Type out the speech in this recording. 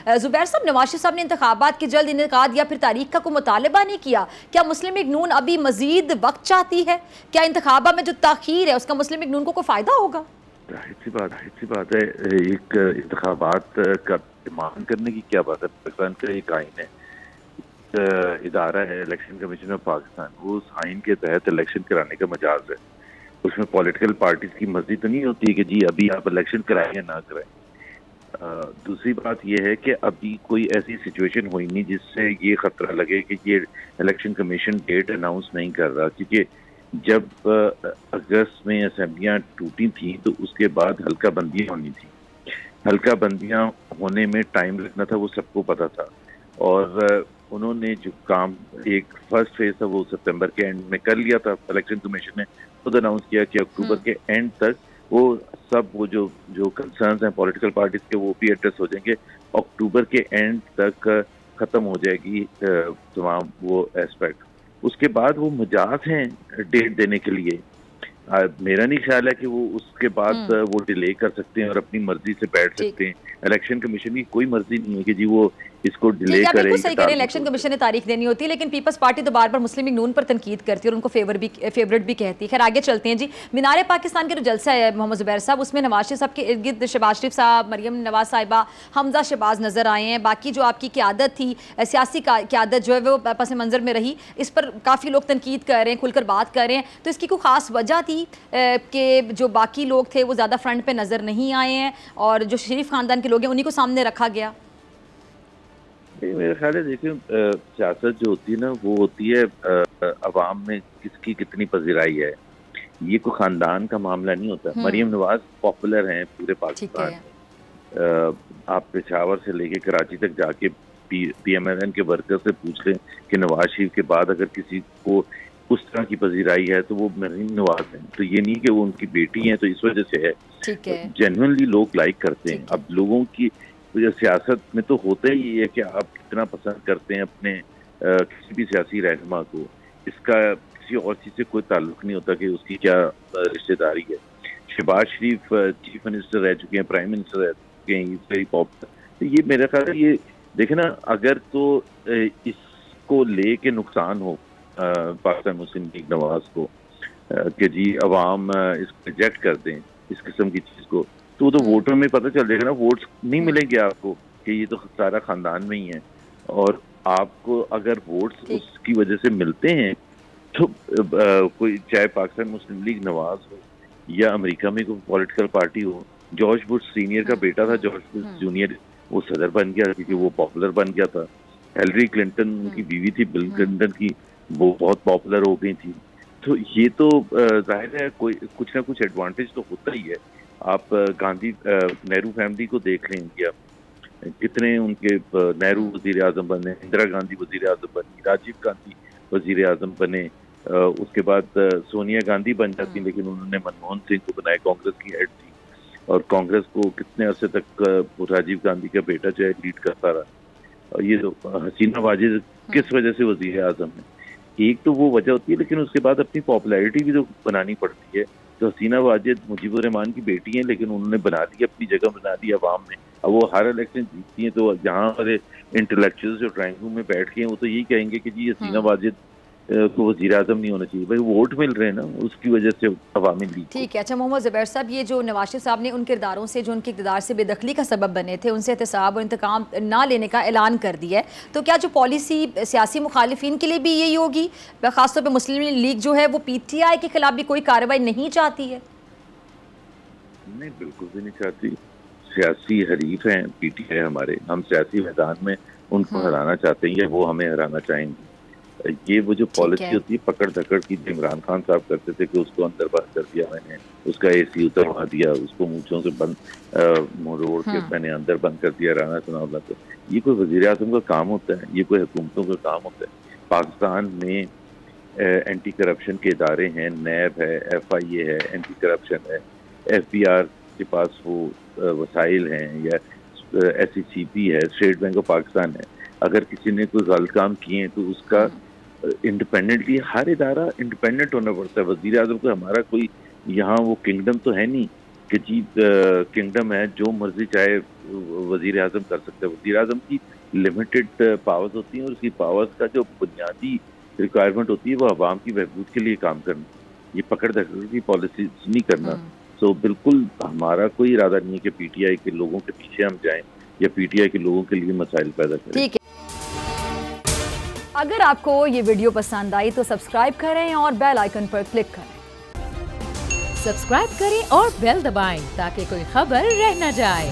जुबैर साहब, नवाज शरीफ साहब ने इंतखाबात के जल्द इनेकाद या फिर तारीख का कोई मुतालबा नहीं किया। क्या मुस्लिम लीग नून अभी मजीद वक्त चाहती है? क्या इंतखाबा में जो ताखीर है उसका मुस्लिम लीग नून को कोई फायदा होगा? जाहिर सी बात है। एक इंतखाबात का डिमांड करने की क्या बात है। पाकिस्तान का एक आइन है, इदारा है इलेक्शन कमीशन ऑफ पाकिस्तान। वो उस आइन के तहत इलेक्शन कराने का मजाज है। उसमें पॉलिटिकल पार्टीज की मर्जी तो नहीं होती है कि जी अभी आप इलेक्शन कराएं या ना कराएं। दूसरी बात यह है कि अभी कोई ऐसी सिचुएशन हुई नहीं जिससे ये खतरा लगे कि ये इलेक्शन कमीशन डेट अनाउंस नहीं कर रहा, क्योंकि जब अगस्त में असेंबलियां टूटी थी तो उसके बाद हल्का बंदियां होनी थी। हल्का बंदियां होने में टाइम लगना था, वो सबको पता था। और उन्होंने जो काम एक फर्स्ट फेज था वो सितंबर के एंड में कर लिया था। इलेक्शन कमीशन ने खुद अनाउंस किया कि अक्टूबर के एंड तक वो सब वो जो कंसर्न्स हैं पॉलिटिकल पार्टीज के वो भी एड्रेस हो जाएंगे। अक्टूबर के एंड तक खत्म हो जाएगी तमाम वो एस्पेक्ट। उसके बाद वो मजाज हैं डेट देने के लिए। मेरा नहीं ख्याल है कि वो उसके बाद वो डिले कर सकते हैं और अपनी मर्जी से बैठ सकते हैं। इलेक्शन कमीशन की कोई मर्जी नहीं है कि जी वो इसको डिले करे। बिल्कुल सही कह रहे हैं, इलेक्शन कमीशन ने तारीख देनी होती है, लेकिन पीपल्स पार्टी तो बार बार मुस्लिम लीग नून पर तनकीद करती है और उनको फेवरेट भी कहती है। खैर आगे चलते हैं जी। मीनार पाकिस्तान के जो जलसा है मोहम्मद जुबैर साहब, उसमें नवाज शरीफ साहब के इर्द गिर्द शहबाज शरीफ साहब, मरियम नवाज साहिबा, हमजा शहबाज नजर आए हैं। बाकी जो आपकी क़यादत थी, सियासी क़यादत जो है वो पस मंजर में रही। इस पर काफ़ी लोग तनकीद कर रहे हैं, खुलकर बात कर रहे हैं। तो इसकी कोई ख़ास वजह थी कि जो बाकी लोग थे वो ज़्यादा फ्रंट पे नज़र नहीं आए हैं और जो शरीफ ख़ानदान के लोग हैं उन्हीं को सामने रखा गया? मेरा ख्याल है, देखिए सियासत जो होती है ना वो होती है अवाम में किसकी कितनी पजीराई है। ये कोई खानदान का मामला नहीं होता। मरियम नवाज पॉपुलर हैं पूरे पाकिस्तान में। आप पेशावर से लेके कराची तक जाके PMLN के वर्कर से पूछ लें कि नवाज शरीफ के बाद अगर किसी को उस तरह की पजीराई है तो वो मरियम नवाज हैं। तो ये नहीं कि वो उनकी बेटी हैं तो इस वजह से है। जेन्युइनली लोग लाइक करते हैं। अब लोगों की सियासत में तो होता ही है कि आप कितना पसंद करते हैं अपने किसी भी सियासी रहनुमा को। इसका किसी और चीज से कोई ताल्लुक नहीं होता कि उसकी क्या रिश्तेदारी है। शहबाज शरीफ चीफ मिनिस्टर रह चुके हैं, प्राइम मिनिस्टर रह चुके हैं, इज वेरी पॉपुलर। तो ये मेरा ख्याल है, ये देखे ना, अगर तो इसको लेके नुकसान हो पाकिस्तान मुस्लिम लीग नवाज को कि जी अवाम इसको रिजेक्ट कर दें इस किस्म की चीज को, तो वोटर में पता चल जाएगा ना। वोट्स नहीं मिलेंगे आपको कि ये तो सारा खानदान में ही है। और आपको अगर वोट्स उसकी वजह से मिलते हैं तो कोई चाहे पाकिस्तान मुस्लिम लीग नवाज हो या अमेरिका में कोई पॉलिटिकल पार्टी हो। जॉर्ज बुश सीनियर का बेटा था जॉर्ज बुश जूनियर, वो सदर बन गया क्योंकि वो पॉपुलर बन गया था। हिलरी क्लिंटन उनकी बीवी थी, बिल क्लिंटन की, वो बहुत पॉपुलर हो गई थी। तो ये तो जाहिर है कोई कुछ ना कुछ एडवांटेज तो होता ही है। आप गांधी नेहरू फैमिली को देख लें, इंडिया कितने उनके नेहरू वजीर आजम बने, इंदिरा गांधी वजीर आजम बनी, राजीव गांधी वजीर आजम बने, उसके बाद सोनिया गांधी बन जाती, लेकिन उन्होंने मनमोहन सिंह को बनाया, कांग्रेस की हेड थी। और कांग्रेस को कितने अरसे तक राजीव गांधी का बेटा जो है लीड करता रहा। और ये तो हसीना वाजिद किस वजह से वजीर आजम है, एक तो वो वजह होती है, लेकिन उसके बाद अपनी पॉपुलैरिटी भी तो बनानी पड़ती है। तो हसीना वाजिद मुजीबुर रहमान की बेटी हैं, लेकिन उन्होंने बना दी, अपनी जगह बना दी अवाम में। अब वो हर इलेक्शन जीतती हैं तो जहाँ हमारे इंटेलेक्चुअल्स जो ड्राइंग रूम में बैठ के हैं वो तो यही कहेंगे कि जी हसीना वाजिद को वज़ीर आज़म नहीं होना चाहिए। भाई वोट मिल रहे हैं ना, उसकी वजह से अवामी लीग। ठीक है। अच्छा मोहम्मद जुबैर साहब, ये जो नवाज शरीफ साहब ने उन किरदारों से जो उनके इक़्तिदार से बेदखली का सबब बने थे उनसे एहतसाब और इंतकाम ना लेने का ऐलान कर दिया है, तो क्या जो पॉलिसी सियासी मुखालिफिन के लिए भी यही होगी? खासतौर पर मुस्लिम लीग जो है वो PTI के खिलाफ भी कोई कार्रवाई नहीं चाहती है? नहीं, बिल्कुल भी नहीं चाहती। सियासी हरीफ हैं PTI हमारे, हम सियासी मैदान में उनको हराना चाहते हैं या वो हमें हराना चाहेंगे। ये वो जो पॉलिसी होती है पकड़ धकड़ की, इमरान खान साहब करते थे कि उसको अंदर बंद कर दिया मैंने, उसका AC उतरवा दिया, उसको मूंछों से बंद रोड के मैंने अंदर बंद कर दिया, राना सनाउल्लाह को। ये कोई वजीर आज़म का काम होता है? ये कोई हुकूमतों का काम होता है? पाकिस्तान में एंटी करप्शन के इदारे हैं, NAB है, FIA है, एंटी करप्शन है, FBR के पास वो वसाइल हैं, या SECP है, स्टेट बैंक ऑफ पाकिस्तान है। अगर किसी ने कोई गलत काम किए हैं तो उसका इंडिपेंडेंटली, हर इदारा इंडिपेंडेंट होना पड़ता है। वज़ीर आज़म को हमारा कोई यहाँ वो किंगडम तो है नहीं कि जी किंगडम है जो मर्जी चाहे वजीर आजम कर सकता है। वजीर आजम की लिमिटेड पावर्स होती हैं और उसकी पावर्स का जो बुनियादी रिक्वायरमेंट होती है वो अवाम की बहबूद के लिए काम करना, ये पकड़ धकड़ की पॉलिसी नहीं करना। तो बिल्कुल हमारा कोई इरादा नहीं है कि पीटीआई के लोगों के पीछे हम जाएं या पीटीआई के लोगों के लिए मसाइल पैदा करें। ठीक है, अगर आपको ये वीडियो पसंद आई तो सब्सक्राइब करें और बेल आइकन पर क्लिक करें। सब्सक्राइब करें और बेल दबाएं ताकि कोई खबर रह न जाए।